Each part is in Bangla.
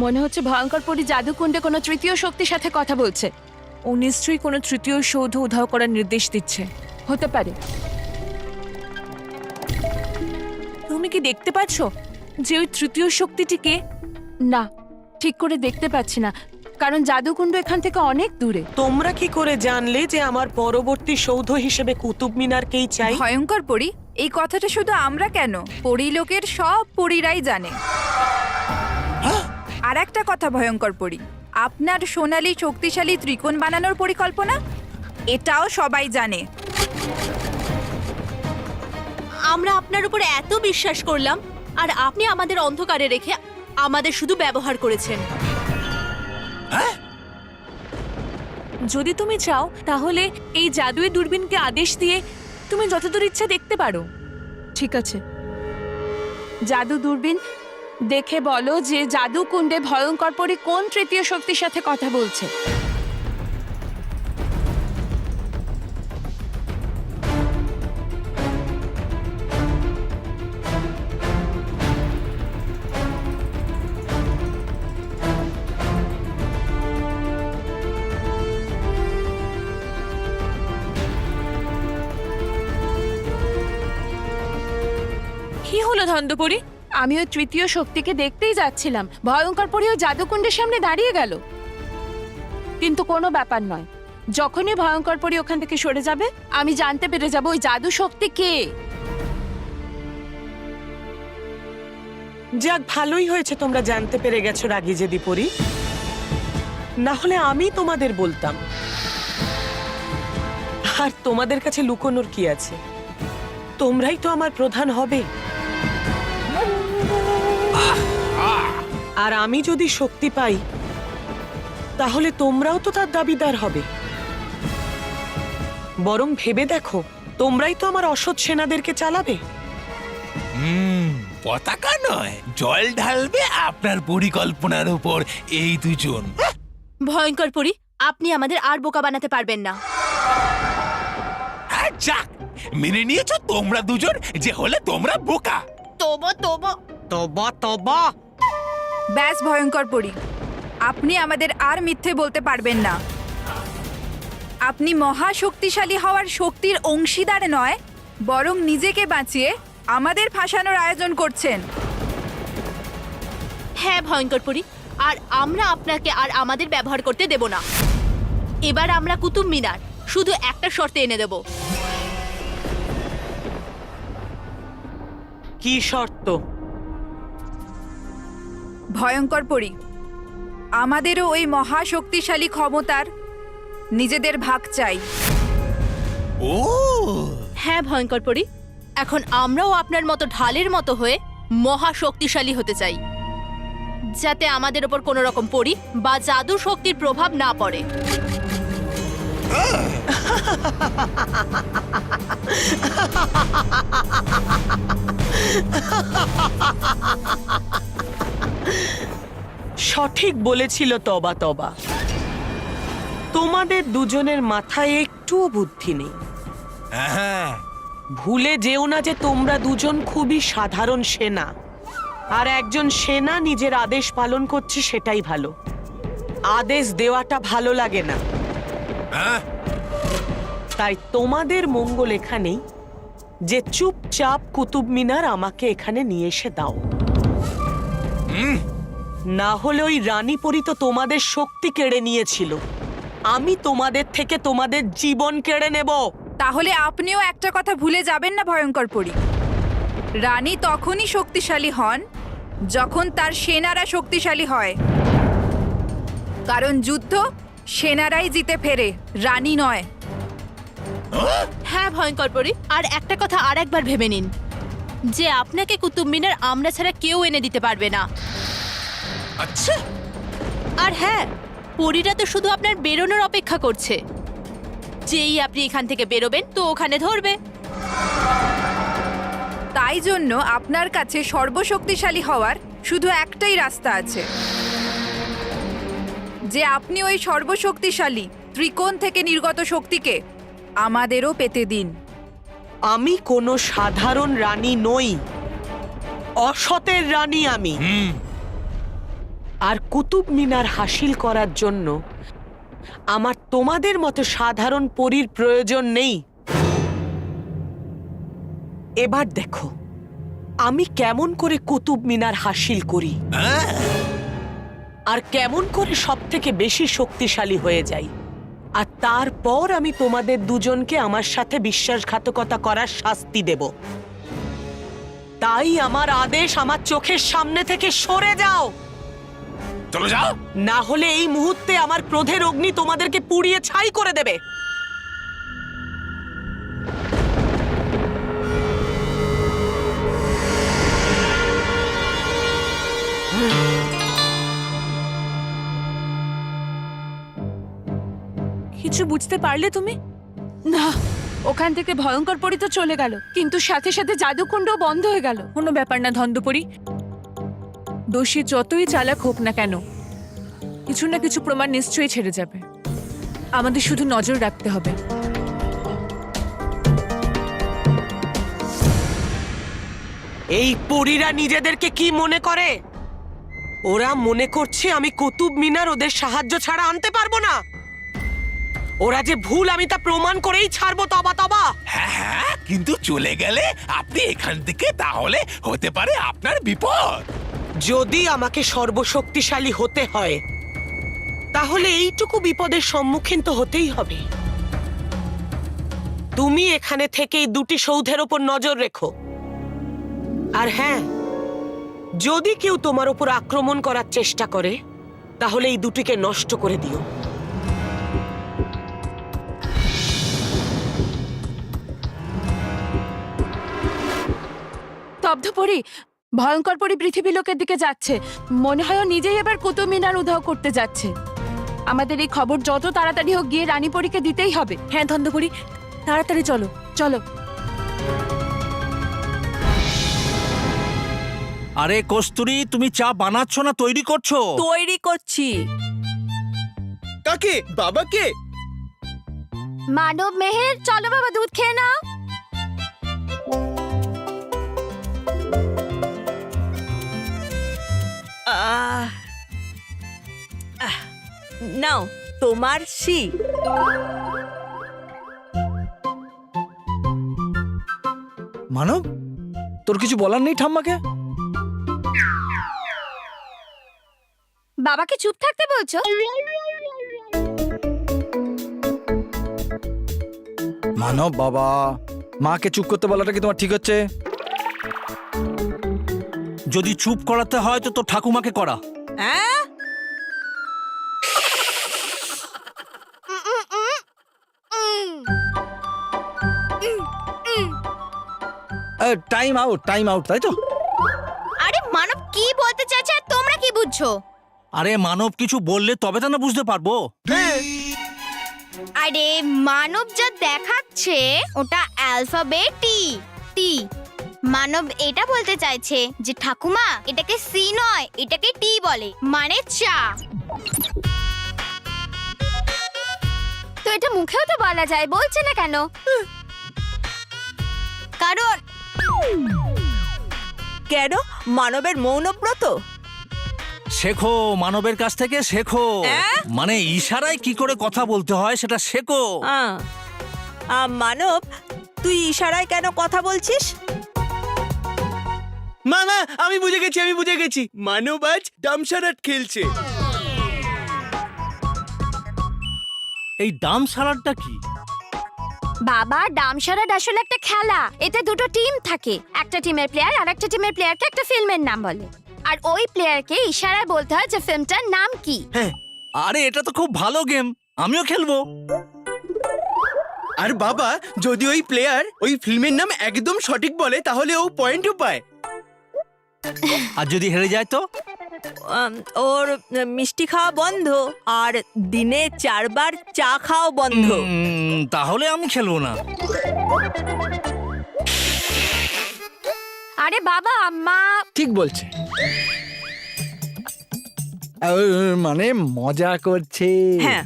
মনে হচ্ছে ভয়ঙ্কর পরী জাদুকুণ্ডে কোনো তৃতীয় শক্তির সাথে কথা বলছে। ও নিশ্চয়ই কোনো তৃতীয় সৌধ উধাও করার নির্দেশ দিচ্ছে। হতে পারে। তুমি কি দেখতে পাচ্ছ যে ওই তৃতীয় শক্তিটিকে? না, ঠিক করে দেখতে পাচ্ছি না, কারণ জাদুকুণ্ড এখান থেকে অনেক দূরে। তোমরা কি করে জানলে যে আমার পরবর্তী সৌধ হিসেবে কুতুব মিনারকেই চাই? ভয়ঙ্কর পরী, এই কথাটা শুধু আমরা কেন, পরীলোকের সব পরীরাই জানে। আর একটা কথা ভয়ঙ্কর পরী, আপনার সোনালী শক্তিশালী ত্রিকোণ বানানোর পরিকল্পনা, এটাও সবাই জানে। আমরা আপনার উপরে এত বিশ্বাস করলাম, আর আপনি আমাদের অন্ধকারে রেখে আমাদের শুধু ব্যবহার করেছেন। যদি তুমি চাও তাহলে এই জাদুই দূরবীনকে আদেশ দিয়ে তুমি যতদূর ইচ্ছা দেখতে পারো। ঠিক আছে, জাদু দূরবীন দেখে বলো যে জাদুকুণ্ডে ভয়ঙ্কর পরী কোন তৃতীয় শক্তির সাথে কথা বলছে। কি হলো ধন্দপরি? আমি ওই তৃতীয় শক্তিকে দেখতেই যাচ্ছিলাম, ভয়ঙ্কর পরী ওই জাদুকুণ্ডের সামনে দাঁড়িয়ে গেল। কিন্তু কোনো ব্যাপার নয়, যখনই ভয়ঙ্কর পরী ওখান থেকে সরে যাবে আমি জানতে পেরে যাব ওই জাদু শক্তি কে। যাক, ভালোই হয়েছে তোমরা জানতে পেরে গেছো রাগী জেদি পরি, না হলে আমি তোমাদের বলতাম। আর তোমাদের কাছে লুকোনোর কি আছে? তোমরাই তো আমার প্রধান হবে। আর আমি যদি শক্তি পাই তাহলে তোমরাও তো তার দাবিদার হবে। বরং ভেবে দেখো, তোমরাই তো আমার অসৎ সেনাদেরকে চালাবে। পতাকা নয়, জল ঢালবে আপনার পরিকল্পনার উপর এই দুজন। ভয়ঙ্কর পরী, আপনি আমাদের আর বোকা বানাতে পারবেন না। যাক, মেনে নিয়েছো তোমরা দুজন যে হলে তোমরা বোকা। তবো তবো তবা তবা। ব্যাস ভয়ঙ্কর পরী, আপনি আমাদের আর মিথ্যে বলতে পারবেন না। আপনি মহাশক্তিশালী হওয়ার শক্তির অংশীদার নয়, বরং নিজেকে বাঁচিয়ে আমাদের ফাঁসানোর আয়োজন করছেন। হ্যাঁ ভয়ঙ্কর পরী, আর আমরা আপনাকে আর আমাদের ব্যবহার করতে দেব না। এবার আমরা কুতুব মিনার শুধু একটা শর্তে এনে দেব। কি শর্ত? ভয়ঙ্কর পরী, আমাদেরও ওই মহাশক্তিশালী ক্ষমতার নিজেদের ভাগ চাই। ও হ্যাঁ ভয়ঙ্কর পরী, এখন আমরাও আপনার মতো ঢালের মতো হয়ে মহা শক্তিশালী হতে চাই, যাতে আমাদের ওপর কোনো রকম পরী বা জাদু শক্তির প্রভাব না পড়ে। সঠিক বলেছিল তবা তবা। তোমাদের দুজনের মাথায় একটুও বুদ্ধি নেই। হ্যাঁ, ভুলে যেও না যে তোমরা দুজন খুবই সাধারণ সেনা, আর একজন সেনা নিজের আদেশ পালন করছে সেটাই ভালো। আদেশ দেওয়াটা ভালো লাগে না। হ্যাঁ, তাই তোমাদের মঙ্গল এখানেই যে চুপচাপ কুতুব মিনার আমাকে এখানে নিয়ে এসে দাও। না হলে ওই রানী পরী তো তোমাদের শক্তি কেড়ে নিয়েছিল, আমি তোমাদের থেকে তোমাদের জীবন কেড়ে নেব। তাহলে আপনিও একটা কথা ভুলে যাবেন না ভয়ঙ্কর পরী, রানী তখনই শক্তিশালী হন যখন তার সেনারা শক্তিশালী হয়। কারণ যুদ্ধ সেনারাই জিতে ফেরে, রানী নয়। হ্যাঁ ভয়ঙ্কর পরী, আর একটা কথা আর একবার ভেবে নিন যে আপনাকে কুতুব মিনার আমরা ছাড়া কেউ এনে দিতে পারবে না। আচ্ছা, আর হ্যাঁ, পরীরা তো শুধু আপনার বেরোনোর অপেক্ষা করছে। যেই আপনি এখান থেকে বেরোবেন তো ওখানে ধরবে। তাই জন্য আপনার কাছে সর্বশক্তিশালী হওয়ার শুধু একটাই রাস্তা আছে, যে আপনি ওই সর্বশক্তিশালী ত্রিকোণ থেকে নির্গত শক্তিকে আমাদেরও পেতে দিন। আমি কোনো সাধারণ রানী নই, অসতের রানী আমি। আর কুতুব মিনার হাসিল করার জন্য আমার তোমাদের মতো সাধারণ পরীর প্রয়োজন নেই। এবার দেখো আমি কেমন করে কুতুব মিনার হাসিল করি আর কেমন করে সবথেকে বেশি শক্তিশালী হয়ে যাই, আর তারপর আমি তোমাদের দুজনকে আমার সাথে বিশ্বাসঘাতকতা করার শাস্তি দেব। তাই আমার আদেশ, আমার চোখের সামনে থেকে সরে যাও, চলো যাও। না হলে এই মুহূর্তে আমার ক্রোধের অগ্নি তোমাদেরকে পুড়িয়ে ছাই করে দেবে। কিছু বুঝতে পারলে তুমি? না, ওখান থেকে ভয়ঙ্কর পরী তো চলে গেল, কিন্তু সাথে সাথে জাদুকুণ্ডও বন্ধ হয়ে গেল। কোনো ব্যাপার না ধন্দপরি, দোষী যতই চালাক হোক না কেন কিছু না কিছু প্রমাণ নিশ্চয়ই ছেড়ে যাবে। আমাদের শুধু নজর রাখতে হবে। এই পরীরা নিজেদেরকে কি মনে করে? ওরা মনে করছে আমি কুতুব মিনার ওদের সাহায্য ছাড়া আনতে পারবো না। ওরা যে ভুল আমি তা প্রমাণ করেই ছাড়বো তবা তবা। হ্যাঁ হ্যাঁ, কিন্তু চলে গেলে আপনি এখান থেকে তাহলে হতে পারে আপনার বিপদ। যদি আমাকে সর্বশক্তিশালী হতে হয় তাহলে এইটুকু বিপদের সম্মুখীন তো হতেই হবে। তুমি এখানে থেকেই দুটি সৌধের ওপর নজর রেখো। আর হ্যাঁ, যদি কেউ তোমার উপর আক্রমণ করার চেষ্টা করে তাহলে এই দুটিকে নষ্ট করে দিও। স্তব্ধ পরী, ভয়ঙ্কর পরী পৃথিবী লোকের দিকে যাচ্ছে। মনে হয় ও নিজেই এবার কুতুব মিনার উধাও করতে যাচ্ছে। আমাদের এই খবর যত তাড়াতাড়ি হোক গিয়ে রানী পরীকে দিতেই হবে। হ্যাঁ ধন্দপরি, তাড়াতাড়ি চলো। চলো। আরে কস্তুরী, তুমি চা বানাচ্ছ না তৈরি করছো? তৈরি করছি। কাকে? বাবাকে? মানব মেহের, চলো বাবা দুধ খেয়ে নাও। আহ, আহ, নাও তোমার সি। মানব, তোর কিছু বলার নেই ঠাম্মাকে? বাবাকে চুপ থাকতে বলছো? মানব বাবা, মাকে চুপ করতে বলাটা কি তোমার ঠিক হচ্ছে? যদি চুপ করাতে হয় তো তোর ঠাকুমাকে করা। হ্যাঁ, টাইম আউট, টাইম আউট, তাই তো? আরে মানব কি বলতে চাইছে আর তোমরা কি বুঝছো? আরে মানব কিছু বললে তবে তো না বুঝতে পারবো। আরে মানব যা দেখাচ্ছে ওটা অ্যালফাবেট টি। টি মানব এটা বলতে চাইছে যে ঠাকুমা এটাকে সি নয়, এটাকে টি বলে, মানে চা। তো এটা মুখেও তো বলা যায়, বলছে না কেন? কারণ কেন? মানবের মৌনব্রত। শেখো, মানবের কাছ থেকে শেখো। অ্যাঁ? মানে ইশারায় কি করে কথা বলতে হয় সেটা শেখো। মানব, তুই ইশারায় কেন কথা বলছিস? মামা, আমি বুঝে গেছি। মানব আজ ডামসারাট খেলছে। এই ডাম সালাডটা কি? বাবা, ডামসারাড আসলে একটা খেলা। এতে দুটো টিম থাকে, একটা টিমের প্লেয়ার আর একটা টিমের প্লেয়ারকে একটা ফিল্মের নাম বলে, আর ওই প্লেয়ারকে ইশারায় বলতে হয় যে ফিল্মটার নাম কি। আরে এটা তো খুব ভালো গেম, আমিও খেলবো। আর বাবা, যদি ওই প্লেয়ার ওই ফিল্মের নাম একদম সঠিক বলে তাহলে ও পয়েন্টও পায়। আর যদি হেরে যায় তো? ওর মিষ্টি খাওয়া বন্ধ আর দিনে 4 বার চা খাওয়া বন্ধ। তাহলে আমি খেলবো না। আরে বাবা, মা ঠিক বলছে, মানে মজা করছে। হ্যাঁ,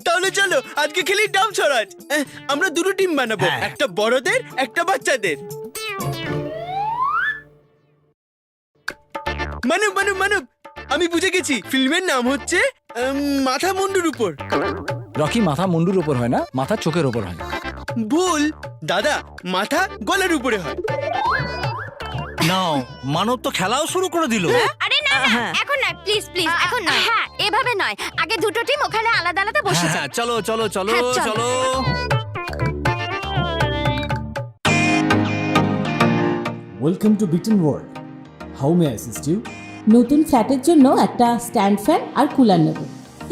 তাহলে চলো আজকে খেলি ডামসারাট। আমরা দুটো টিম বানাবো, হ্যাঁ। একটা বড়দের একটা বাচ্চাদের। মানব আমি বুঝে গেছি, ফিল্মের নাম হচ্ছে মাথা মুন্ডুর উপর। রকি, মাথা মুন্ডুর উপর হয় না, মাথা চোখের উপর হয়। ভুল দাদা, মাথা গলার উপরে হয়। নাও, মানব তো খেলাও শুরু করে দিল। আরে না না, এখন না, প্লিজ প্লিজ, এখন নয়। হ্যাঁ, এভাবে নয়, আগে দুটো টিম ওখানে আলাদা আলাদা বসে হ্যাঁ, যাও। হ্যাঁ, চলো চলো চলো হ্যাঁ, চলো। চলো। Welcome to beaten world. How may I assist you? নতুন ফ্ল্যাটের জন্য একটা স্ট্যান্ড ফ্যান আর কুলার নেব।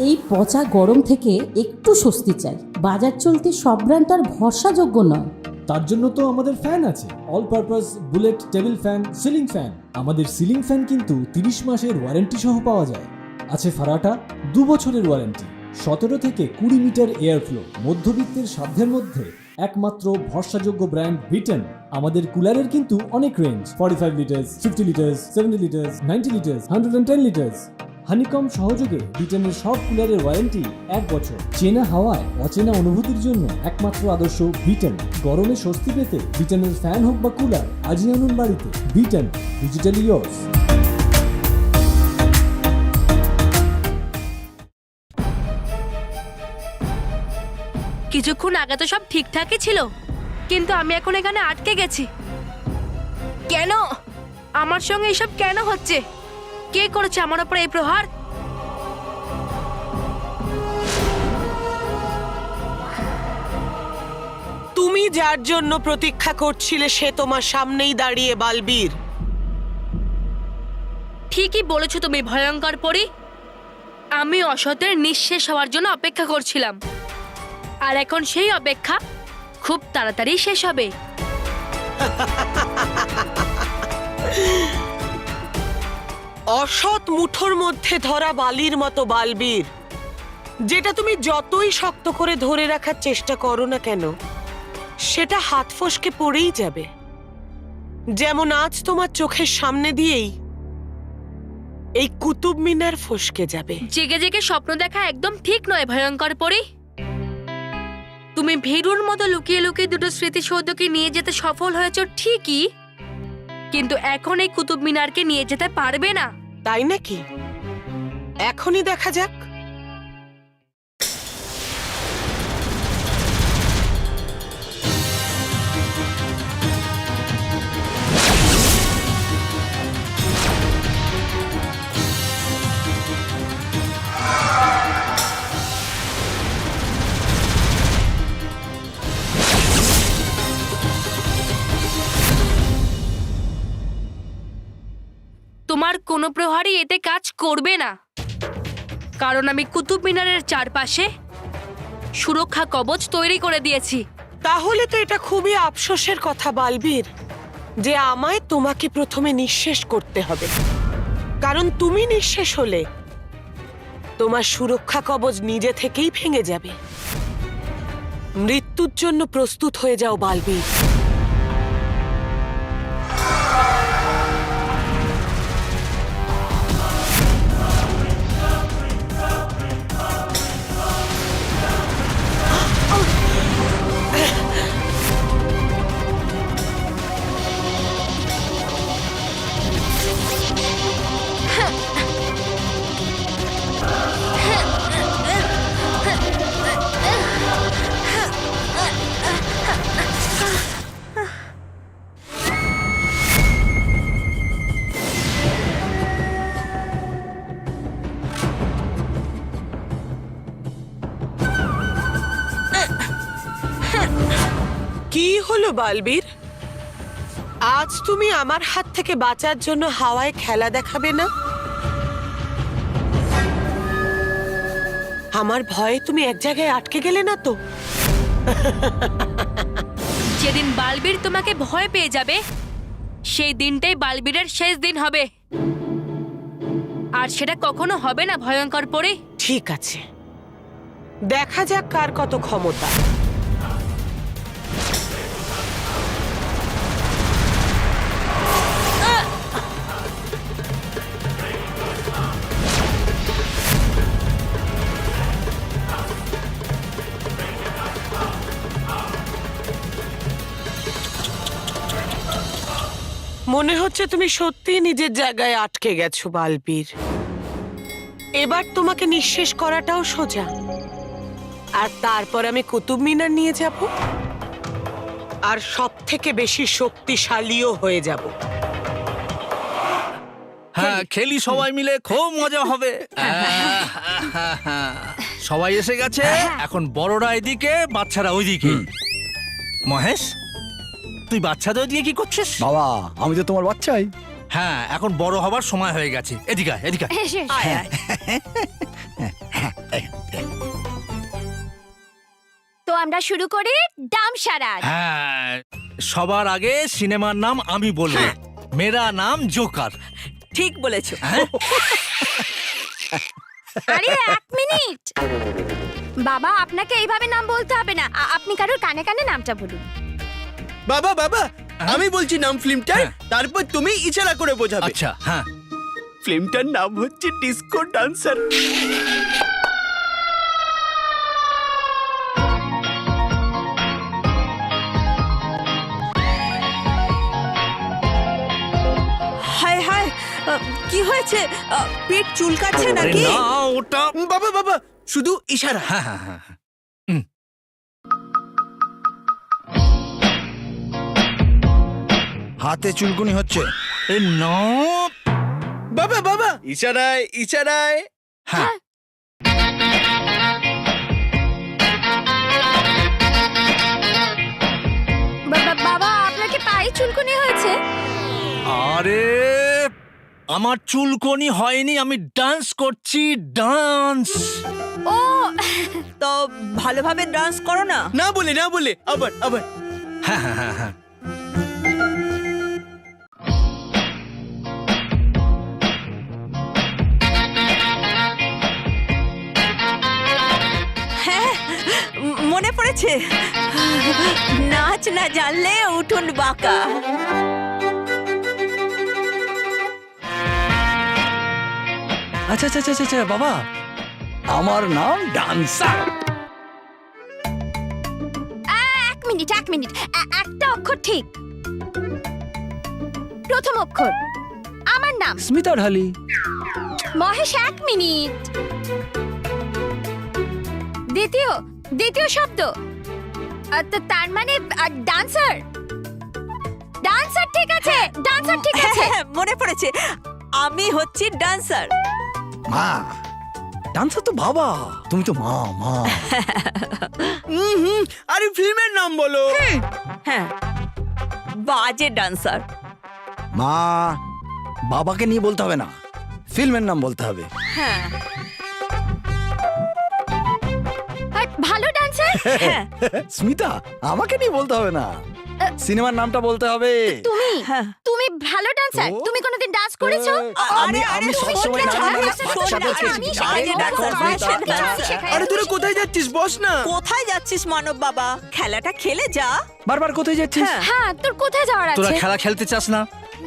এই পচা গরম থেকে একটু স্বস্তি চাই। বাজার চলতে সব ব্র্যান্ড তো আর ভরসাযোগ্য নয়। তার জন্য তো আমাদের ফ্যান আছে, all purpose bullet table fan, ceiling fan. আমাদের সিলিং ফ্যান কিন্তু 30 মাসের ওয়ারেন্টি সহ পাওয়া যায়। আছে ফারাটা 2 বছরের ওয়ারেন্টি, 17 থেকে 20 মিটার এয়ার ফ্লো। মধ্যবিত্তের সাধ্যের মধ্যে একমাত্র ভরসাযোগ্য ব্র্যান্ড বিটেন। আমাদের কুলারের কিন্তু অনেক range, 45 litres, 50 litres, 70 litres, 90 litres, 110 litres. Honeycomb সহযোগে বিটেনের সব কুলারের ওয়ারেন্টি 1 বছর। চেনা হাওয়ায় অচেনা অনুভূতির জন্য একমাত্র আদর্শ বিটেন। গরমে স্বস্তি পেতে বিটেনের ফ্যান হোক বা কুলার, আজই আনুন বাড়িতে। Beaten, digitally yours. কিছুক্ষণ আগে তো সব ঠিকঠাকই ছিল, কিন্তু আমি এখন এখানে আটকে গেছি। কেন আমার সঙ্গে এসব কেন হচ্ছে? কে করেছে আমার উপর এই প্রহার? তুমি যার জন্য প্রতীক্ষা করছিলে সে তোমার সামনেই দাঁড়িয়ে, বালবীর। ঠিকই বলেছো তুমি, ভয়ঙ্কর পরী। আমি অসতের নিঃশেষ হওয়ার জন্য অপেক্ষা করছিলাম, আর এখন সেই অপেক্ষা খুব তাড়াতাড়ি শেষ হবে। অসৎ মুঠোর মধ্যে ধরা বালির মতো বালবীর, যেটা তুমি যতই শক্ত করে ধরে রাখার চেষ্টা করো না কেন, সেটা হাত ফসকে পড়েই যাবে। যেমন আজ তোমার চোখের সামনে দিয়েই এই কুতুব মিনার ফসকে যাবে। জেগে জেগে স্বপ্ন দেখা একদম ঠিক নয় ভয়ঙ্কর পরী। তুমি ভীরুর মতো লুকিয়ে লুকিয়ে দুটো স্মৃতিসৌধকে নিয়ে যেতে সফল হয়েছো ঠিকই, কিন্তু এখন এই কুতুব মিনারকে নিয়ে যেতে পারবে না। তাই নাকি? এখনই দেখা যাক। তোমার কোনো প্রহারই এতে কাজ করবে না, কারণ আমি কুতুব মিনারের চারপাশে সুরক্ষা কবচ তৈরি করে দিয়েছি। তাহলে তো এটা খুবই আফসোসের কথা বালবীর, যে আমায় তোমাকে প্রথমে নিঃশেষ করতে হবে। কারণ তুমি নিঃশেষ হলে তোমার সুরক্ষা কবচ নিজে থেকেই ভেঙে যাবে। মৃত্যুর জন্য প্রস্তুত হয়ে যাও বালবীর। কি হলো বালবীর? আজ তুমি আমার হাত থেকে বাঁচার জন্য হাওয়ায় খেলা দেখাবে না? আমার ভয়ে তুমি এক জায়গায় আটকে গেলে না তো? যেদিন বালবীর তোমাকে ভয় পেয়ে যাবে, সেই দিনটাই বালবীরের শেষ দিন হবে, আর সেটা কখনো হবে না ভয়ঙ্কর পরী। ঠিক আছে, দেখা যাক কার কত ক্ষমতা। মনে হচ্ছে তুমি সত্যিই নিজের জায়গায় আটকে গেছো বালবীর। এবার তোমাকে নিঃশেষ করাটাও সোজা। আর তারপর আমি কুতুব মিনার নিয়ে যাব, আর সব থেকে বেশি শক্তিশালীও হয়ে যাব। হ্যাঁ, খেলি সবাই মিলে, খুব মজা হবে। সবাই এসে গেছে, এখন বড়রা এদিকে, বাচ্চারা ওইদিকে। মহেশ, তুই বাচ্চাদের দিয়ে কি করছিস? বাবা, আমি তো তোমার বাচ্চাই। হ্যাঁ, এখন বড় হবার সময় হয়ে গেছে। এদিকে আয়, এদিকে আয়। তো আমরা শুরু করি ডামসারাজ। হ্যাঁ, সবার আগে সিনেমার নাম আমি বলবো। মেরা নাম জোকার। ঠিক বলেছো। আরে এক মিনিট বাবা, আপনাকে এইভাবে নাম বলতে হবে না। আপনি কারোর কানে কানে নামটা বলুন। বাবা বাবা, আমি বলছি নাম ফিল্মটার, তারপর তুমি ইশারা করে বোঝাবে। আচ্ছা, হ্যাঁ। ফিল্মটার নাম হচ্ছে ডিস্কো ডান্সার। হায় হায়, কি হয়েছে? পেট চুলকাচ্ছে আরে নাকি? না, ওটা বাবা বাবা, শুধু ইশারা। হ্যাঁ হ্যাঁ হ্যাঁ। হাতে চুলকুনি হচ্ছে। এ না, বাবা বাবা, ইশারায় ইশারায়। হ্যাঁ। বাবা, আপনার কি পায়ে চুলকুনি হয়েছে? আরে আমার চুলকনি হয়নি, আমি ডান্স করছি, ডান্স। ও তো ভালোভাবে ডান্স করো না। না বলে না বলে, আবার আবার। হ্যাঁ হ্যাঁ হ্যাঁ হ্যাঁ। হ্যাঁ, মনে পড়েছে। নাচ না জানলে উঠুন বাঁকা। আচ্ছা আচ্ছা আচ্ছা আচ্ছা বাবা, আমার নাম ডান্সার। এক মিনিট একটা অক্ষর ঠিক। প্রথম অক্ষর। আমার নাম স্মিতা ঢালি। মহেশ, এক মিনিট। দ্বিতীয় শব্দ। তার মানে ডান্সার। ডান্সার ঠিক আছে, ডান্সার ঠিক আছে। হ্যাঁ, মনে পড়েছে, আমি হচ্ছি ডান্সার। মা, ডান্সার তো বাবা, তুমি তো মা। মা আরে ফিল্মের নাম বলো। হ্যাঁ, বাজে ডান্সার। মা, বাবাকে নিয়ে বলতে হবে না, ফিল্মের নাম বলতে হবে। হ্যাঁ আর ভালো ডান্সার। হ্যাঁ, স্মিতা, আমাকে নিয়ে বলতে হবে না, সিনেমার নামটা বলতে হবে। তুমি ভালো ডান্সার। ও। তুমি কোনোদিন ডান্স করেছো? আমি সবসময় আরে তোরা কোথায় যাচ্ছিস? বস না। কোথায় যাচ্ছিস মানব বাবা? খেলাটা খেলে যা। বারবার কোথায় যাচ্ছিস? হ্যাঁ, তোর কোথায় যাওয়ার তোরা আছে? খেলা খেলতে চাস না?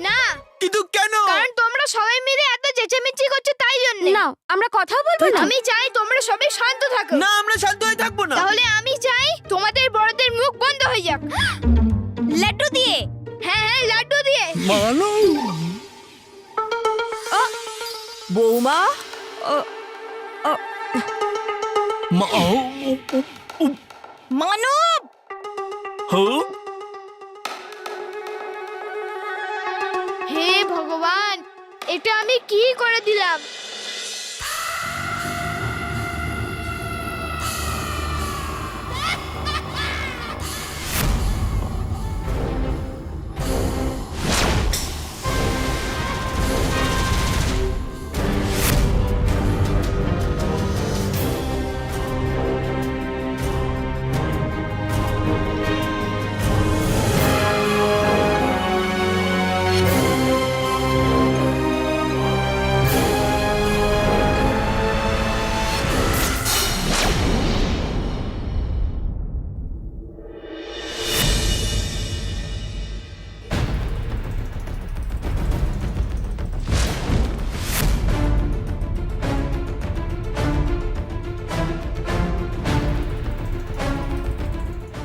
না, কিন্তু কেন? কারণ তোমরা সবাই মিলে এত চেঁচামেচি করছো, তাই জন্য। না, আমরা কথা বলবো না। আমি চাই তোমরা সবাই শান্ত থাকো। না, আমরা শান্ত হয়ে থাকবো না। তাহলে আমি চাই তোমাদের বড়দের মুখ বন্ধ হয়ে যাক। লাড্ডু দিয়ে। হ্যাঁ, লাড্ডু দিয়ে। মানো বৌমা, মানব, হে ভগবান, এটা আমি কি করে দিলাম?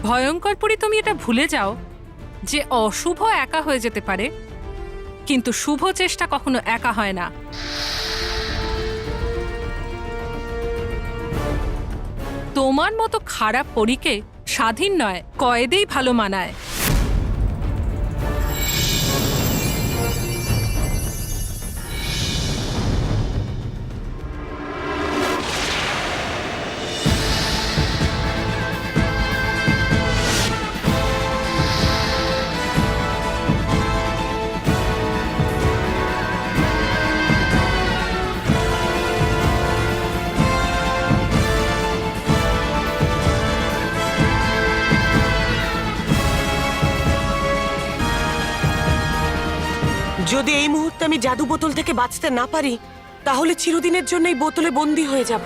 ভয়ঙ্কর পরি, তুমি এটা ভুলে যাও যে অশুভ একা হয়ে যেতে পারে, কিন্তু শুভ চেষ্টা কখনো একা হয় না। তোমার মতো খারাপ পরীকে স্বাধীন নয় কয়েদেই ভালো মানায়। যদি এই মুহূর্তে আমি জাদু বোতল থেকে বাঁচতে না পারি তাহলে চিরদিনের জন্য এই বোতলে বন্দী হয়ে যাব।